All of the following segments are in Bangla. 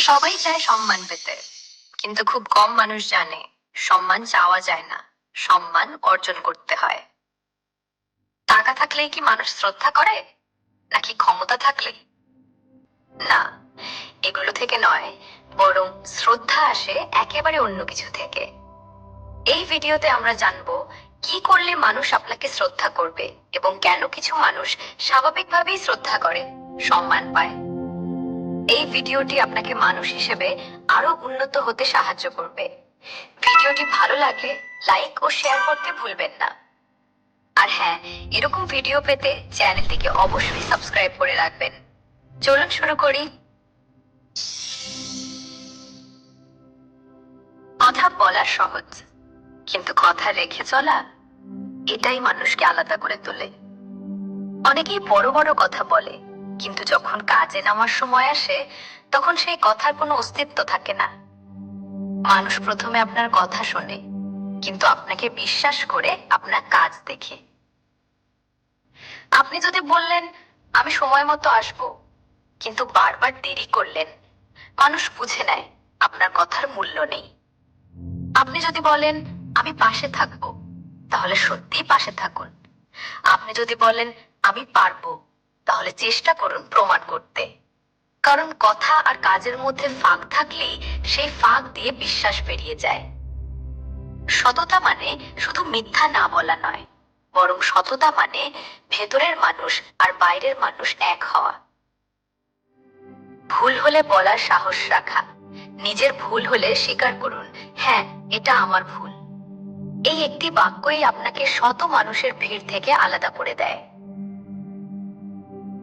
সবাই চায় সম্মান পেতে, কিন্তু খুব কম মানুষ জানে সম্মান চাওয়া যায় না, সম্মান অর্জন করতে হয়। টাকা থাকলেই কি মানুষ শ্রদ্ধা করে, নাকি ক্ষমতা থাকলে? না, এগুলো থেকে নয়, বরং শ্রদ্ধা আসে একেবারে অন্য কিছু থেকে। এই ভিডিওতে আমরা জানবো কি করলে মানুষ আপনাকে শ্রদ্ধা করবে এবং কেন কিছু মানুষ স্বাভাবিকভাবেই শ্রদ্ধা করে, সম্মান পায়। এই ভিডিওটি আপনাকে মানুষ হিসেবে আরো উন্নত হতে সাহায্য করবে। ভিডিওটি ভালো লাগলে লাইক ও শেয়ার করতে ভুলবেন না। আর হ্যাঁ, এরকম ভিডিও পেতে চ্যানেলটিকে অবশ্যই সাবস্ক্রাইব করে রাখবেন। চলুন শুরু করি। কথা বলা সহজ, কিন্তু কথা রেখে চলা, এটাই মানুষকে আলাদা করে তোলে। অনেকেই বড় বড় কথা বলে, কিন্তু যখন কাজে নামার সময় আসে তখন সেই কথার কোনো অস্তিত্ব থাকে না। মানুষ প্রথমে আপনার কথা শোনে, কিন্তু আপনাকে বিশ্বাস করে আপনার কাজ দেখে। আপনি যদি বললেন আমি সময় মতো আসবো, কিন্তু বারবার দেরি করলেন, মানুষ বুঝে নেয় আপনার কথার মূল্য নেই। আপনি যদি বলেন আমি পাশে থাকবো, তাহলে সত্যিই পাশে থাকুন। আপনি যদি বলেন আমি পারবো, তাহলে চেষ্টা করুন প্রমাণ করতে। কারণ কথা আর কাজের মধ্যে ফাঁক থাকলেই সেই ফাঁক দিয়ে বিশ্বাস বেরিয়ে যায়। সততা মানে শুধু মিথ্যা না বলা নয়, বরং সততা মানে ভেতরের মানুষ আর বাইরের মানুষ এক হওয়া। ভুল হলে বলার সাহস রাখা, নিজের ভুল হলে স্বীকার করুন, হ্যাঁ এটা আমার ভুল। এই একটি বাক্যই আপনাকে শত মানুষের ভিড় থেকে আলাদা করে দেয়।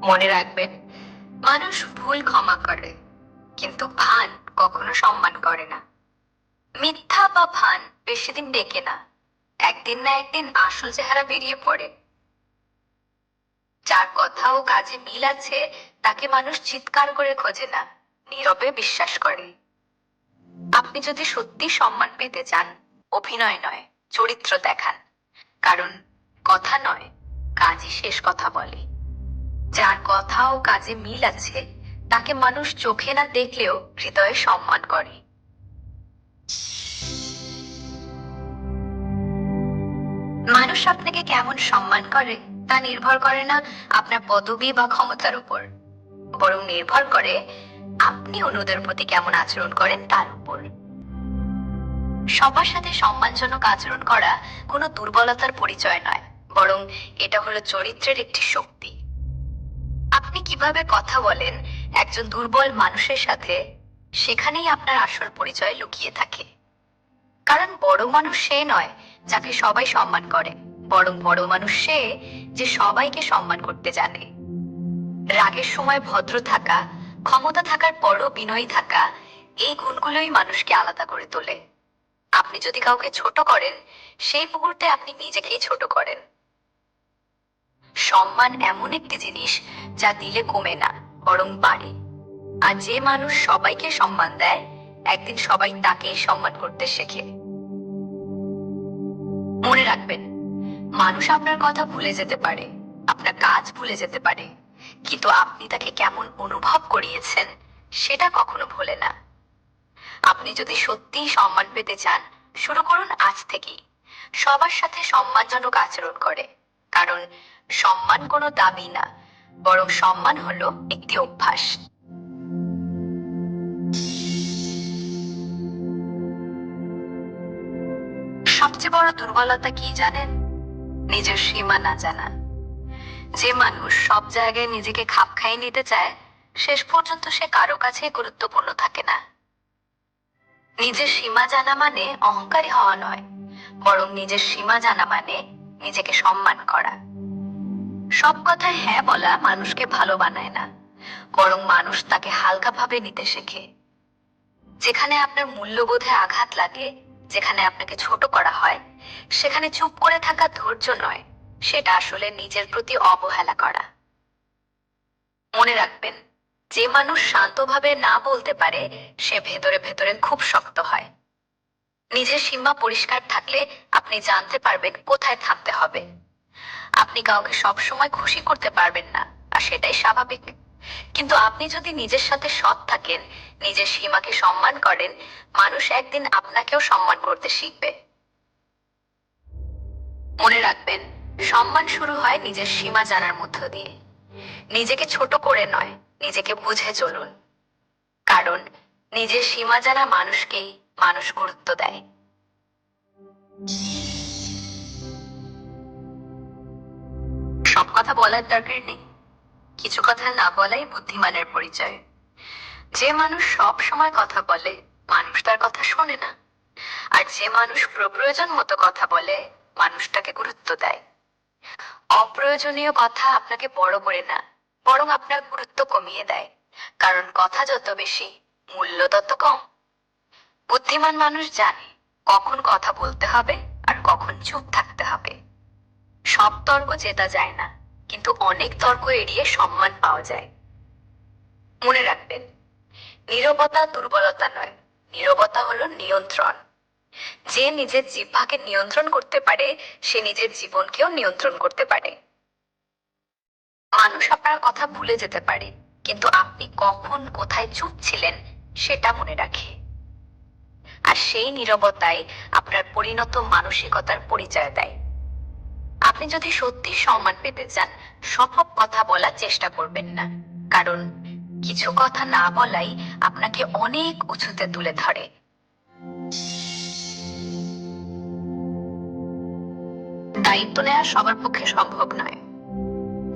মনে রাখবেন, মানুষ ভুল ক্ষমা করে, কিন্তু ভান কখনো সম্মান করে না। মিথ্যা বা ভান বেশি দিন ডেকে না, একদিন না একদিন আসল চেহারা বেরিয়ে পড়ে। যার কথা ও কাজে মিল আছে তাকে মানুষ চিৎকার করে খোঁজে না, নীরবে বিশ্বাস করে। আপনি যদি সত্যি সম্মান পেতে চান, অভিনয় নয়, চরিত্র দেখান। কারণ কথা নয়, কাজই শেষ কথা বলে। যার কথা ও কাজে মিল আছে তাকে মানুষ চোখে না দেখলেও হৃদয়ে সম্মান করে। মানুষ আপনাকে কেমন সম্মান করে তা নির্ভর করে না আপনার পদবি বা ক্ষমতার উপর, বরং নির্ভর করে আপনি অন্যদের প্রতি কেমন আচরণ করেন তার উপর। সবার সাথে সম্মানজনক আচরণ করা কোনো দুর্বলতার পরিচয় নয়, বরং এটা হলো চরিত্রের একটি শক্তি। আপনি কিভাবে কথা বলেন একজন দুর্বল মানুষের সাথে, সেখানেই আপনার আসল পরিচয় লুকিয়ে থাকে। কারণ বড় মানুষ সে নয় যাকে সবাই সম্মান করে, বরং বড় মানুষ সে যে সবাইকে সম্মান করতে জানে। রাগের সময় ভদ্র থাকা, ক্ষমতা থাকার পরও বিনয়ী থাকা, এই গুণগুলোই মানুষকে আলাদা করে তোলে। আপনি যদি কাউকে ছোট করেন, সেই মুহূর্তে আপনি নিজেকেই ছোট করেন। সম্মান এমন একটি জিনিস যা দিলে কমে না, বরং বাড়ে। আর যে মানুষ সবাইকে সম্মান দেয়, একদিন সবাই তাকেই সম্মান করতে শেখে। মনে রাখবেন, মানুষ আপনার কথা ভুলে যেতে পারে, আপনার কাজ ভুলে যেতে পারে, কিন্তু আপনি তাকে কেমন অনুভব করিয়েছেন সেটা কখনো ভোলে না। আপনি যদি সত্যিই সম্মান পেতে চান, শুরু করুন আজ থেকেই। সবার সাথে সম্মানজনক আচরণ করে। কারণ সম্মান কোনো দাবি না, বরং সম্মান হলো একটি অভ্যাস। সবচেয়ে বড় দুর্বলতা কি জানেন? নিজের সীমা না জানা। যে মানুষ সব জায়গায় নিজেকে খাপ খাইয়ে নিতে চায়, শেষ পর্যন্ত সে কারো কাছে গুরুত্বপূর্ণ থাকে না। নিজের সীমা জানা মানে অহংকারী হওয়া নয়, বরং নিজের সীমা জানা মানে নিজেকে সম্মান করা। সব কথায় হ্যাঁ বলা মানুষকে ভালো বানায় না, বরং মানুষ তাকে হালকাভাবে নিতে শেখে। যেখানে আপনার মূল্যবোধে আঘাত লাগে, যেখানে আপনাকে ছোট করা হয়, সেখানে চুপ করে থাকা ধৈর্য নয়, সেটা আসলে নিজের প্রতি অবহেলা করা। মনে রাখবেন, যে মানুষ শান্তভাবে না বলতে পারে সে ভেতরে ভেতরে খুব শক্ত হয়। নিজের সীমা পরিষ্কার থাকলে আপনি জানতে পারবেন কোথায় থামতে হবে। আপনি কাউকে সবসময় খুশি করতে পারবেন না, আর সেটাই স্বাভাবিক। কিন্তু আপনি যদি নিজের সাথে সৎ থাকেন, নিজের সীমাকে সম্মান করেন, মানুষ একদিন আপনাকেও সম্মান করতে শিখবে। মনে রাখবেন, সম্মান শুরু হয় নিজের সীমা জানার মধ্য দিয়ে। নিজেকে ছোট করে নয়, নিজেকে বুঝে চলুন। কারণ নিজের সীমা জানা মানুষকেই মানুষ গুরুত্ব দেয়। সব কথা বলার দরকার নেই, কিছু কথা না বলাই বুদ্ধিমানের পরিচয়। যে মানুষ সব সময় কথা বলে, মানুষ তার কথা শোনে না। আর যে মানুষ প্রয়োজন মতো কথা বলে, মানুষটাকে গুরুত্ব দেয়। অপ্রয়োজনীয় কথা আপনাকে বড় করে না, বরং আপনার গুরুত্ব কমিয়ে দেয়। কারণ কথা যত বেশি, মূল্য তত কম। বুদ্ধিমান মানুষ জানে কখন কথা বলতে হবে আর কখন চুপ থাকতে হবে। সব তর্ক জেতা যায় না, কিন্তু অনেক তর্ক এড়িয়ে সম্মান পাওয়া যায়। মনে রাখবেন, নীরবতা দুর্বলতা নয়, নীরবতা হলো নিয়ন্ত্রণ। যে নিজের জিহ্বাকে নিয়ন্ত্রণ করতে পারে, সে নিজের জীবনকেও নিয়ন্ত্রণ করতে পারে। মানুষ আপনার কথা ভুলে যেতে পারে, কিন্তু আপনি কখন কোথায় চুপ ছিলেন সেটা মনে রাখে। আর সেই নীরবতাই আপনার পরিণত মানসিকতার পরিচয় দেয়। আপনি যদি সত্যি সম্মান পেতে চান, সব কথা বলার চেষ্টা করবেন না। কারণ কিছু কথা না বলাই আপনাকে অনেক উঁচুতে তুলে ধরে। দায়িত্ব নেওয়া সবার পক্ষে সম্ভব নয়,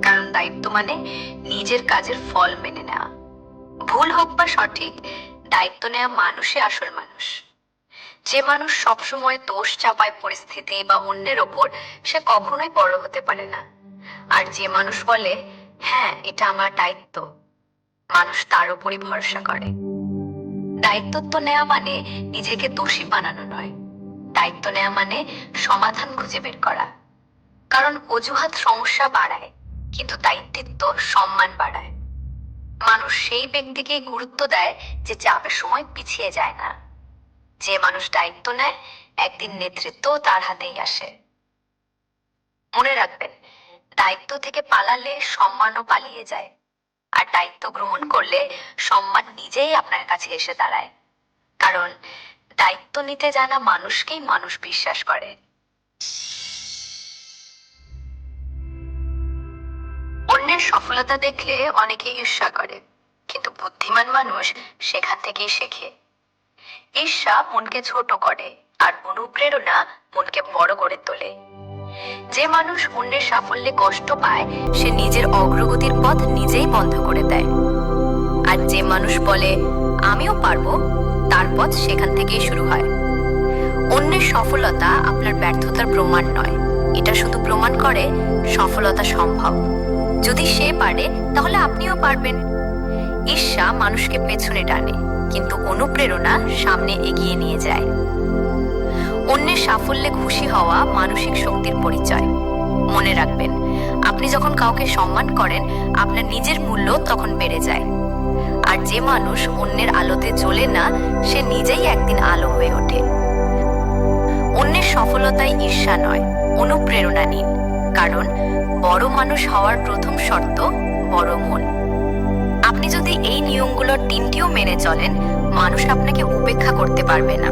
কারণ দায়িত্ব মানে নিজের কাজের ফল মেনে নেওয়া। ভুল হোক বা সঠিক, দায়িত্ব নেওয়া মানুষই আসল মানুষ। যে মানুষ সবসময় দোষ চাপায় পরিস্থিতি বা অন্যের ওপর, সে কখনোই বড় হতে পারে না। আর যে মানুষ বলে, হ্যাঁ এটা আমার দায়িত্ব, মানুষ তার উপরই ভরসা করে। দায়িত্ব নেওয়া মানে নিজেকে দোষী বানানো নয়, দায়িত্ব নেওয়া মানে সমাধান খুঁজে বের করা। কারণ অজুহাত সমস্যা বাড়ায়, কিন্তু দায়িত্ব সম্মান বাড়ায়। মানুষ সেই ব্যক্তিকে গুরুত্ব দেয় যে চাপের সময় পিছিয়ে যায় না। যে মানুষ দায়িত্ব নেয়, একদিন নেতৃত্ব তার হাতেই আসে। মনে রাখবেন, দায়িত্ব থেকে পালালে সম্মানও পালিয়ে যায়, আর দায়িত্ব গ্রহণ করলে সম্মান নিজেই আপনার কাছে এসে দাঁড়ায়। কারণ দায়িত্ব নিতে জানা মানুষকেই মানুষ বিশ্বাস করে। অন্যের সফলতা দেখলে অনেকে ঈর্ষা করে, কিন্তু বুদ্ধিমান মানুষ সেখান থেকেই শেখে। ঈর্ষা মনকে ছোট করে, আর অনুপ্রেরণা মনকে বড় করে তোলে। যে মানুষ অন্যের সাফল্যে কষ্ট পায়, সে নিজের অগ্রগতির পথ নিজেই বন্ধ করে দেয়। আর যে মানুষ বলে আমিও পারবো, তার পথ সেখান থেকেই শুরু হয়। অন্যের সফলতা আপনার ব্যর্থতার প্রমাণ নয়, এটা শুধু প্রমাণ করে সফলতা সম্ভব। যদি সে পারে, তাহলে আপনিও পারবেন। ঈর্ষা মানুষকে পেছনে টানে, কিন্তু অনুপ্রেরণা সামনে এগিয়ে নিয়ে যায়। অন্যের সাফল্যে খুশি হওয়া মানসিক শক্তির পরিচয়। মনে রাখবেন, আপনি যখন কাউকে সম্মান করেন, আপনার নিজের মূল্য তখন বেড়ে যায়। আর যে মানুষ অন্যের আলোতে জ্বলে না, সে নিজেই একদিন আলো হয়ে ওঠে। অন্যের সফলতায় ঈর্ষা নয়, অনুপ্রেরণা নিন। কারণ বড় মানুষ হওয়ার প্রথম শর্ত বড় মন। আপনি যদি এই নিয়মগুলোর তিনটিও মেনে চলেন, মানুষ আপনাকে উপেক্ষা করতে পারবে না।